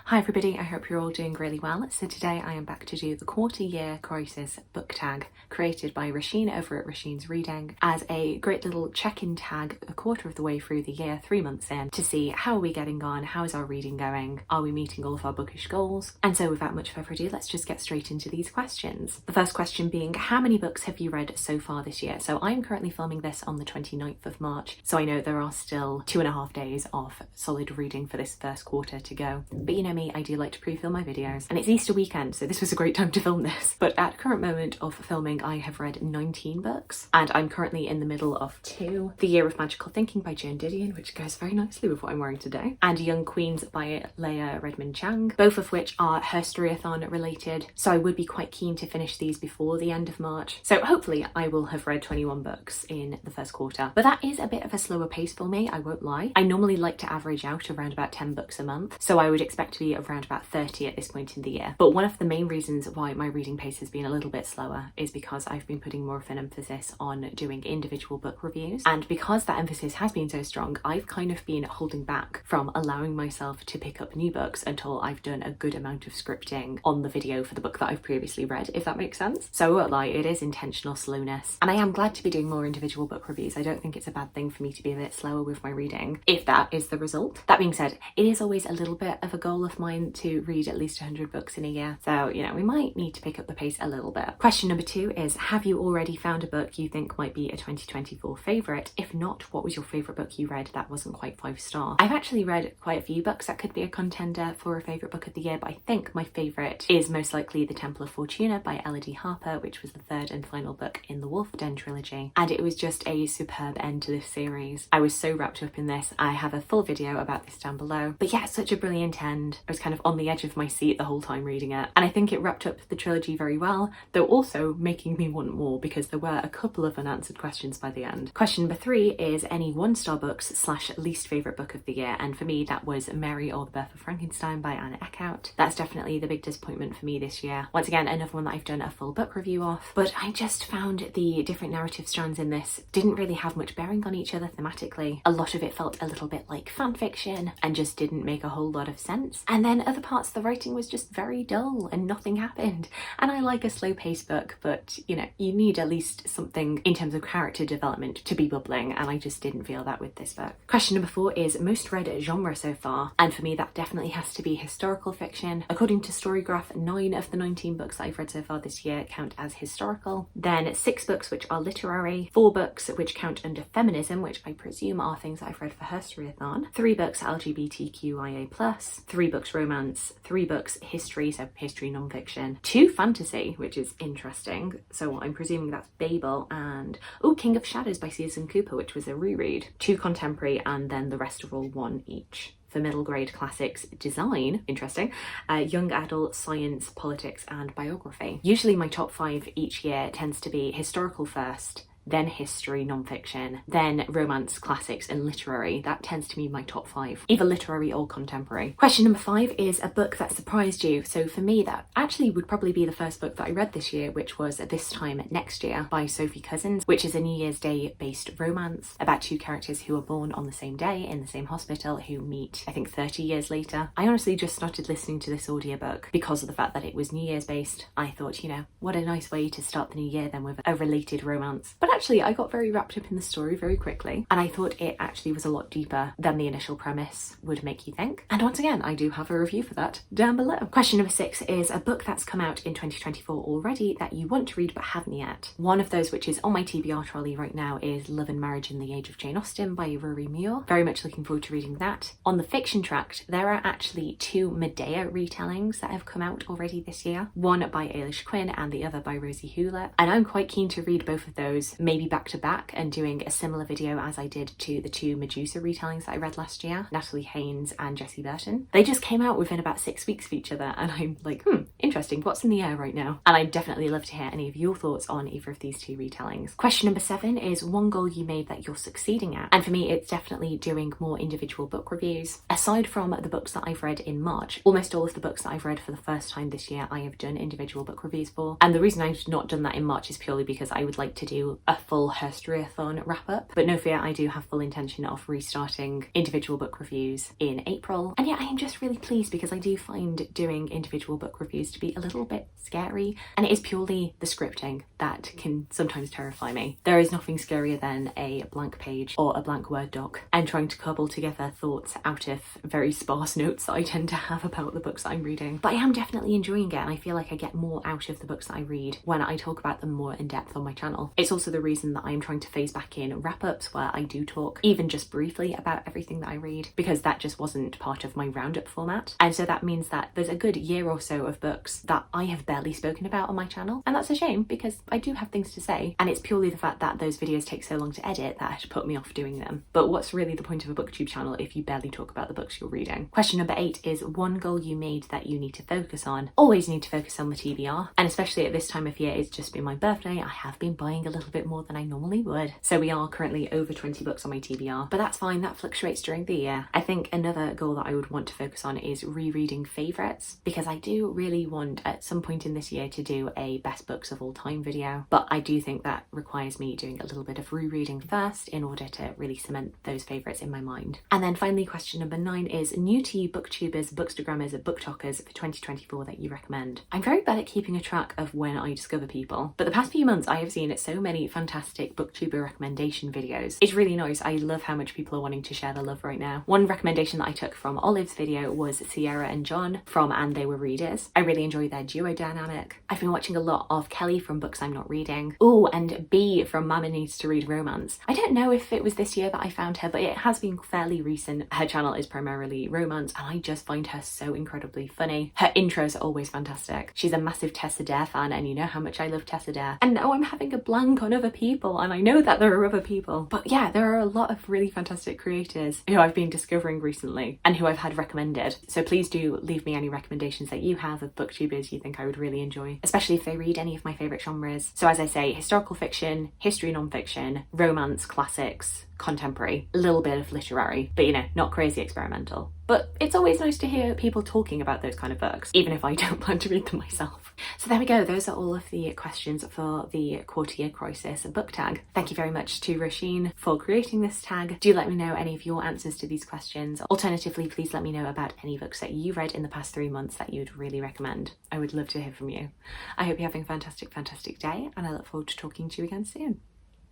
Hi everybody, I hope you're all doing really well. So today I am back to do the quarter year crisis book tag created by Rasheen over at Rasheen's Reading as a great little check-in tag a quarter of the way through the year, 3 months in, to see how are we getting on, how is our reading going, are we meeting all of our bookish goals? And so without much further ado, let's just get straight into these questions. The first question being, how many books have you read so far this year? So I'm currently filming this on the 29th of March, so I know there are still 2.5 days of solid reading for this first quarter to go. But you know me, I do like to pre-film my videos, and it's Easter weekend, so this was a great time to film this. But at current moment of filming, I have read 19 books, and I'm currently in the middle of 2. The Year of Magical Thinking by Joan Didion, which goes very nicely with what I'm wearing today, and Young Queens by Leah, Redmond, Chang, both of which are Herstory-a-thon related, so I would be quite keen to finish these before the end of March. So hopefully I will have read 21 books in the first quarter, but that is a bit of a slower pace for me, I won't lie. I normally like to average out around about 10 books a month, so I would expect to be around about 30 at this point in the year. But one of the main reasons why my reading pace has been a little bit slower is because I've been putting more of an emphasis on doing individual book reviews, and because that emphasis has been so strong, I've kind of been holding back from allowing myself to pick up new books until I've done a good amount of scripting on the video for the book that I've previously read, if that makes sense. So I won't lie, it is intentional slowness, and I am glad to be doing more individual book reviews. I don't think it's a bad thing for me to be a bit slower with my reading, if that is the result. That being said, it is always a little bit of a goal of mine to read at least 100 books in a year, so you know, we might need to pick up the pace a little bit. Question number 2 is, have you already found a book you think might be a 2024 favourite? If not, what was your favourite book you read that wasn't quite 5-star? I've actually read quite a few books that could be a contender for a favourite book of the year, but I think my favourite is most likely The Temple of Fortuna by Elodie Harper, which was the third and final book in the Wolf Den trilogy, and it was just a superb end to this series. I was so wrapped up in this. I have a full video about this down below, but yeah, such a brilliant end. I was kind of on the edge of my seat the whole time reading it, and I think it wrapped up the trilogy very well, though also making me want more because there were a couple of unanswered questions by the end. Question number 3 is any 1-star books / least favourite book of the year, and for me that was Mary or the Birth of Frankenstein by Eekhout. That's definitely the big disappointment for me this year. Once again, another one that I've done a full book review of, but I just found the different narrative strands in this didn't really have much bearing on each other thematically. A lot of it felt a little bit like fan fiction and just didn't make a whole lot of sense, and then other parts of the writing was just very dull and nothing happened. And I like a slow paced book, but you know, you need at least something in terms of character development to be bubbling, and I just didn't feel that with this book. Question number 4 is most read genre so far, and for me that definitely has to be historical fiction. According to Storygraph, 9 of the 19 books that I've read so far this year count as historical, then 6 books which are literary, 4 books which count under feminism, which I presume are things that I've read for Herstory-a-thon, 3 books LGBTQIA+, 3 books romance, 3 books history, so history non-fiction, 2 fantasy, which is interesting, so I'm presuming that's Babel, and King of Shadows by Susan Cooper, which was a reread, 2 contemporary, and then the rest are all 1 each. For middle grade classics, design, interesting, young adult, science, politics, and biography. Usually my top 5 each year tends to be historical first, then history, non-fiction, then romance, classics, and literary. That tends to be my top 5, either literary or contemporary. Question number 5 is a book that surprised you. So for me, that actually would probably be the first book that I read this year, which was This Time Next Year by Sophie Cousins, which is a New Year's Day based romance about 2 characters who are born on the same day in the same hospital who meet, I think, 30 years later. I honestly just started listening to this audiobook because of the fact that it was New Year's based. I thought, you know, what a nice way to start the new year then with a related romance. But actually I got very wrapped up in the story very quickly, and I thought it actually was a lot deeper than the initial premise would make you think. And once again, I do have a review for that down below. Question number 6 is a book that's come out in 2024 already that you want to read but haven't yet. One of those which is on my TBR trolley right now is Love and Marriage in the Age of Jane Austen by Rory Muir. Very much looking forward to reading that. On the fiction tract, there are actually 2 Medea retellings that have come out already this year. One by Eilish Quinn and the other by Rosie Hewlett, and I'm quite keen to read both of those, maybe back to back, and doing a similar video as I did to the 2 Medusa retellings that I read last year, Natalie Haynes and Jessie Burton. They just came out within about 6 weeks of each other, and I'm like, interesting, what's in the air right now? And I'd definitely love to hear any of your thoughts on either of these 2 retellings. Question number 7 is one goal you made that you're succeeding at, and for me it's definitely doing more individual book reviews. Aside from the books that I've read in March, almost all of the books that I've read for the first time this year I have done individual book reviews for, and the reason I've not done that in March is purely because I would like to do a full Herstory-a-thon wrap up, but no fear, I do have full intention of restarting individual book reviews in April. And yeah, I am just really pleased because I do find doing individual book reviews to be a little bit scary, and it is purely the scripting that can sometimes terrify me. There is nothing scarier than a blank page or a blank Word doc and trying to cobble together thoughts out of very sparse notes that I tend to have about the books that I'm reading. But I am definitely enjoying it, and I feel like I get more out of the books that I read when I talk about them more in depth on my channel. It's also the reason that I'm trying to phase back in wrap-ups where I do talk even just briefly about everything that I read, because that just wasn't part of my roundup format. And so that means that there's a good year or so of books that I have barely spoken about on my channel, and that's a shame because I do have things to say, and it's purely the fact that those videos take so long to edit that has put me off doing them. But what's really the point of a booktube channel if you barely talk about the books you're reading? Question number 8 is one goal you made that you need to focus on. Always need to focus on the TBR, and especially at this time of year, it's just been my birthday. I have been buying a little bit more than I normally would, so we are currently over 20 books on my TBR, but that's fine, that fluctuates during the year. I think another goal that I would want to focus on is rereading favourites, because I do really want at some point in this year to do a best books of all time video, but I do think that requires me doing a little bit of rereading first in order to really cement those favourites in my mind. And then finally, question number 9 is new to you booktubers, bookstagrammers, booktokers for 2024 that you recommend. I'm very bad at keeping a track of when I discover people, but the past few months I have seen so many fantastic booktuber recommendation videos. It's really nice. I love how much people are wanting to share their love right now. One recommendation that I took from Olive's video was Sierra and John from And They Were Readers. I really enjoy their duo dynamic. I've been watching a lot of Kelly from Books I'm Not Reading. Oh, and B from Mama Needs to Read Romance. I don't know if it was this year that I found her, but it has been fairly recent. Her channel is primarily romance, and I just find her so incredibly funny. Her intros are always fantastic. She's a massive Tessa Dare fan, and you know how much I love Tessa Dare. And now I'm having a blank on other people, and I know that there are other people. But yeah, there are a lot of really fantastic creators who I've been discovering recently and who I've had recommended. So please do leave me any recommendations that you have of booktubers you think I would really enjoy, especially if they read any of my favourite genres. So as I say, historical fiction, history non-fiction, romance, classics, contemporary, a little bit of literary, but you know, not crazy experimental. But it's always nice to hear people talking about those kind of books, even if I don't plan to read them myself. So there we go, those are all of the questions for the quarter year crisis book tag. Thank you very much to Roisin for creating this tag. Do let me know any of your answers to these questions. Alternatively, please let me know about any books that you read in the past 3 months that you'd really recommend. I would love to hear from you. I hope you're having a fantastic day, and I look forward to talking to you again soon.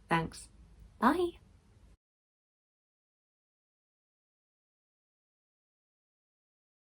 Thanks. Bye.